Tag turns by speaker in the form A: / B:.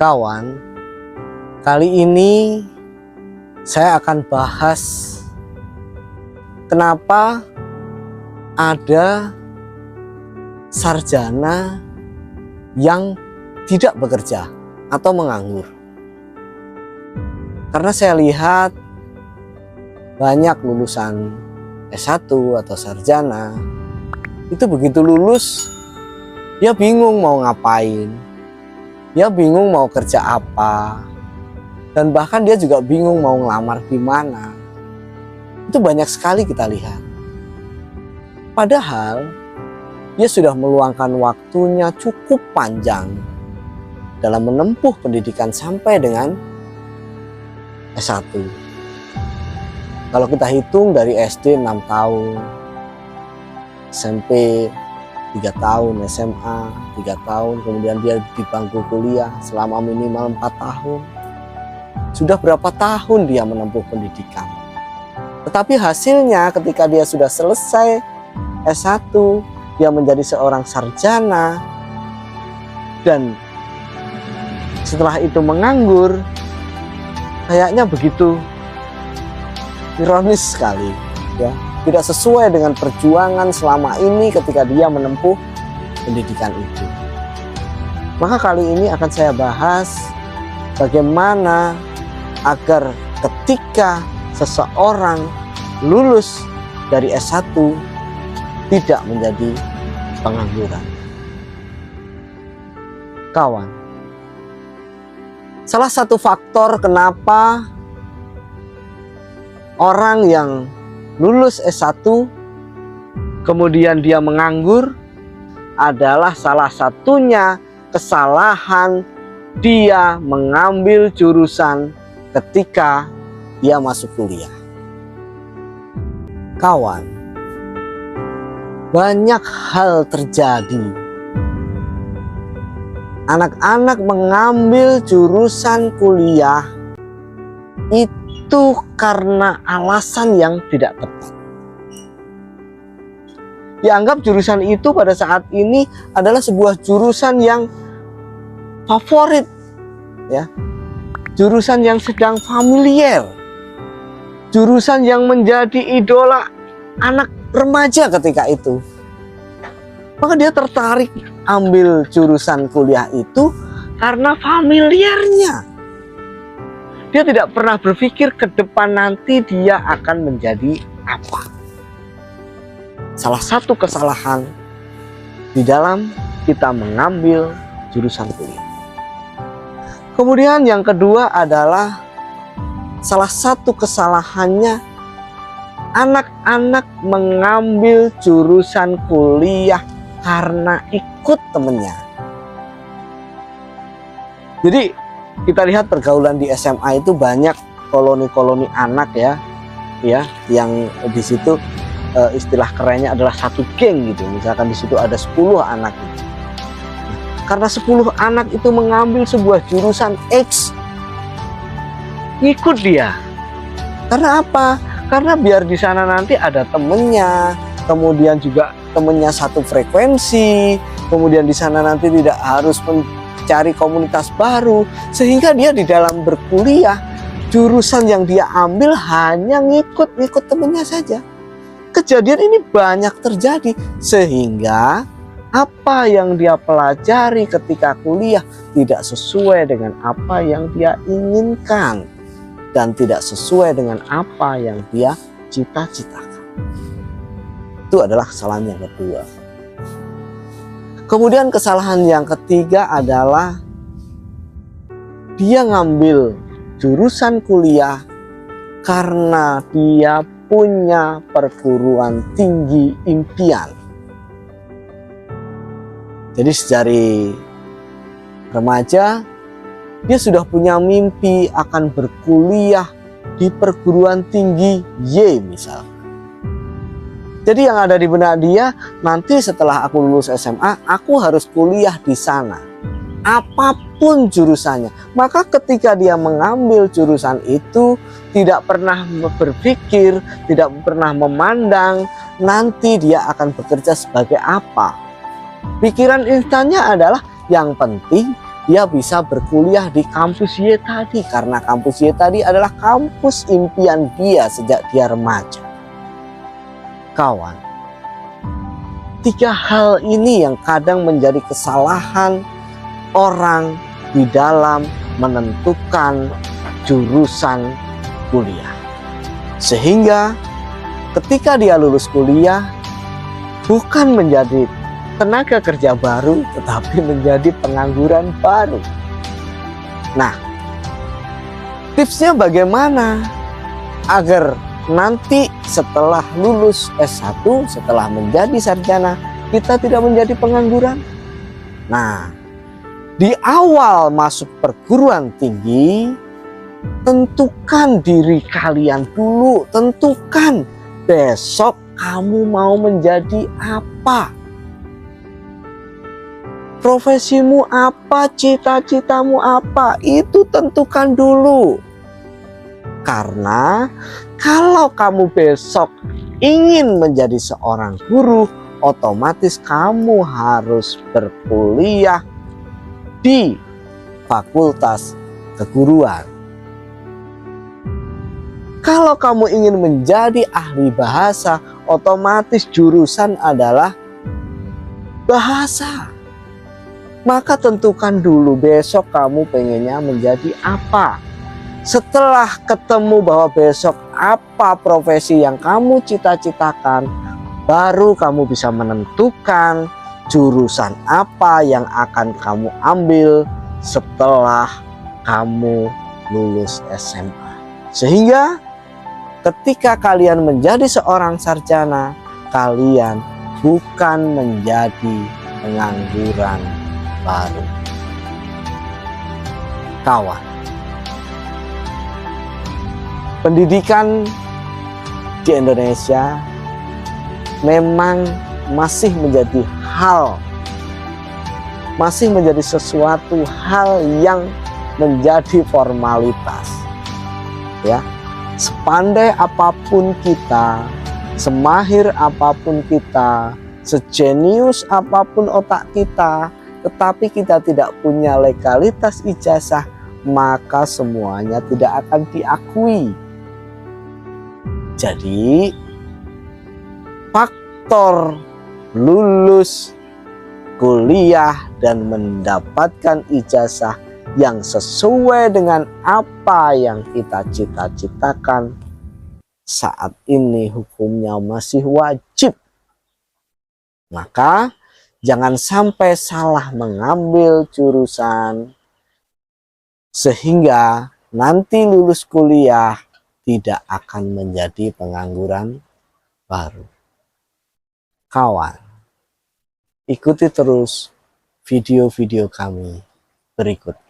A: Kawan, kali ini saya akan bahas kenapa ada sarjana yang tidak bekerja atau menganggur. Karena saya lihat banyak lulusan S1 atau sarjana itu begitu lulus dia bingung mau ngapain. Dia bingung mau kerja apa, dan bahkan dia juga bingung mau ngelamar di mana. Itu banyak sekali kita lihat. Padahal dia sudah meluangkan waktunya cukup panjang dalam menempuh pendidikan sampai dengan S1. Kalau kita hitung dari SD 6 tahun, SMP 3 tahun, SMA 3 tahun, kemudian dia di bangku kuliah selama minimal 4 tahun. Sudah berapa tahun dia menempuh pendidikan. Tetapi hasilnya ketika dia sudah selesai S1, dia menjadi seorang sarjana, dan setelah itu menganggur. Kayaknya begitu ironis sekali, ya. Tidak sesuai dengan perjuangan selama ini ketika dia menempuh pendidikan itu. Maka kali ini akan saya bahas bagaimana agar ketika seseorang lulus dari S1 tidak menjadi pengangguran. Kawan, salah satu faktor kenapa orang yang lulus S1 kemudian dia menganggur adalah salah satunya kesalahan dia mengambil jurusan ketika dia masuk kuliah. Kawan, banyak hal terjadi. Anak-anak mengambil jurusan kuliah itu karena alasan yang tidak tepat. Dianggap jurusan itu pada saat ini adalah sebuah jurusan yang favorit, ya. Jurusan yang sedang familiar. Jurusan yang menjadi idola anak remaja ketika itu. Maka dia tertarik ambil jurusan kuliah itu karena familiarnya. Dia tidak pernah berpikir ke depan nanti dia akan menjadi apa. Salah satu kesalahan di dalam kita mengambil jurusan kuliah. Kemudian yang kedua adalah salah satu kesalahannya anak-anak mengambil jurusan kuliah karena ikut temennya. Jadi kita lihat pergaulan di SMA itu banyak koloni-koloni anak, ya, yang di situ istilah kerennya adalah satu geng gitu. Misalkan di situ ada 10 anak gitu. Karena 10 anak itu mengambil sebuah jurusan X, ngikut dia. Karena apa? Karena biar di sana nanti ada temennya, kemudian juga temennya satu frekuensi, kemudian di sana nanti tidak harus cari komunitas baru, sehingga dia di dalam berkuliah jurusan yang dia ambil hanya ngikut temennya saja. Kejadian ini banyak terjadi sehingga apa yang dia pelajari ketika kuliah tidak sesuai dengan apa yang dia inginkan dan tidak sesuai dengan apa yang dia cita-citakan. Itu adalah kesalahan yang kedua. Kemudian kesalahan yang ketiga adalah dia ngambil jurusan kuliah karena dia punya perguruan tinggi impian. Jadi sejari remaja dia sudah punya mimpi akan berkuliah di perguruan tinggi Y misalnya. Jadi yang ada di benak dia, nanti setelah aku lulus SMA, aku harus kuliah di sana. Apapun jurusannya. Maka ketika dia mengambil jurusan itu, tidak pernah berpikir, tidak pernah memandang nanti dia akan bekerja sebagai apa. Pikiran instannya adalah yang penting dia bisa berkuliah di kampus Y tadi, karena kampus Y tadi adalah kampus impian dia sejak dia remaja. Kawan, 3 hal ini yang kadang menjadi kesalahan orang di dalam menentukan jurusan kuliah. Sehingga ketika dia lulus kuliah, bukan menjadi tenaga kerja baru, tetapi menjadi pengangguran baru. Nah, tipsnya bagaimana agar nanti setelah lulus S1, setelah menjadi sarjana, kita tidak menjadi pengangguran? Nah, di awal masuk perguruan tinggi, tentukan diri kalian dulu, tentukan besok kamu mau menjadi apa, profesimu apa, cita-citamu apa, itu tentukan dulu. Karena kalau kamu besok ingin menjadi seorang guru, otomatis kamu harus berkuliah di fakultas keguruan. Kalau kamu ingin menjadi ahli bahasa, otomatis jurusan adalah bahasa. Maka tentukan dulu besok kamu pengennya menjadi apa. Setelah ketemu bahwa besok apa profesi yang kamu cita-citakan, baru kamu bisa menentukan jurusan apa yang akan kamu ambil setelah kamu lulus SMA. Sehingga ketika kalian menjadi seorang sarjana, kalian bukan menjadi pengangguran baru. Kawan, pendidikan di Indonesia memang masih menjadi sesuatu hal yang menjadi formalitas. Ya, sepandai apapun kita, semahir apapun kita, sejenius apapun otak kita, tetapi kita tidak punya legalitas ijazah, maka semuanya tidak akan diakui. Jadi faktor lulus kuliah dan mendapatkan ijazah yang sesuai dengan apa yang kita cita-citakan saat ini hukumnya masih wajib. Maka jangan sampai salah mengambil jurusan sehingga nanti lulus kuliah tidak akan menjadi pengangguran baru. Kawan, ikuti terus video-video kami berikutnya.